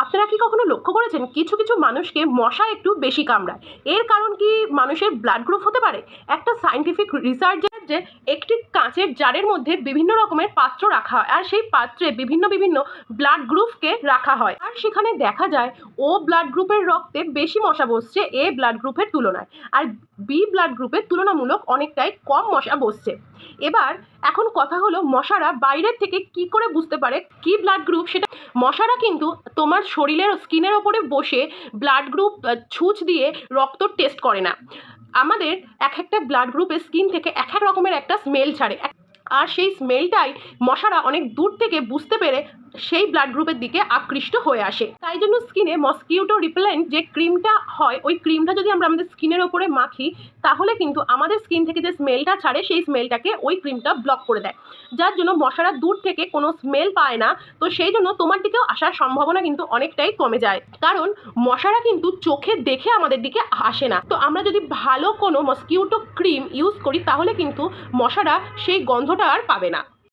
আপনারা কি কখনো লক্ষ্য করেছেন কিছু কিছু মানুষকে মশা একটু বেশি কামড়ায়? এর কারণ কি মানুষের ব্লাড গ্রুপ হতে পারে? একটা সায়েন্টিফিক রিসার্চ যে একটি কাঁচের জারের মধ্যে বিভিন্ন রকমের পাত্র রাখা হয়, আর সেই পাত্রে বিভিন্ন বিভিন্ন ব্লাড গ্রুপকে রাখা হয়, আর সেখানে দেখা যায় ও ব্লাড গ্রুপের রক্তে বেশি মশা বসছে এ ব্লাড গ্রুপের তুলনায়, আর বি ব্লাড গ্রুপের তুলনামূলক অনেকটাই কম মশা বসছে। এবার এখন কথা হলো, মশারা বাইরের থেকে কি করে বুঝতে পারে কি ব্লাড গ্রুপ সেটা? মশারা কিন্তু তোমার শরীরের স্কিনের ওপরে বসে ব্লাড গ্রুপ ছুঁচ দিয়ে রক্ত টেস্ট করে না। আমাদের এক একটা ব্লাড গ্রুপের স্কিন থেকে এক এক রকমের একটা স্মেল ছাড়ে, আর সেই স্মেলটাই মশারা অনেক দূর থেকে বুঝতে পেরে সেই ব্লাড গ্রুপের দিকে আকৃষ্ট হয়ে আসে। তাই জন্য স্কিনে মসকিউটো রিপেলেন্ট যে ক্রিমটা হয়, ওই ক্রিমটা যদি আমরা আমাদের স্কিনের ওপরে মাখি, তাহলে কিন্তু আমাদের স্কিন থেকে যে স্মেলটা ছাড়ে সেই স্মেলটাকে ওই ক্রিমটা ব্লক করে দেয়, যার জন্য মশারা দূর থেকে কোনো স্মেল পায় না। তো সেই জন্য তোমার দিকেও আসার সম্ভাবনা কিন্তু অনেকটাই কমে যায়, কারণ মশারা কিন্তু চোখে দেখে আমাদের দিকে আসে না। তো আমরা যদি ভালো কোনো মসকিউটো ক্রিম ইউজ করি, তাহলে কিন্তু মশারা সেই গন্ধটা আর পাবে না।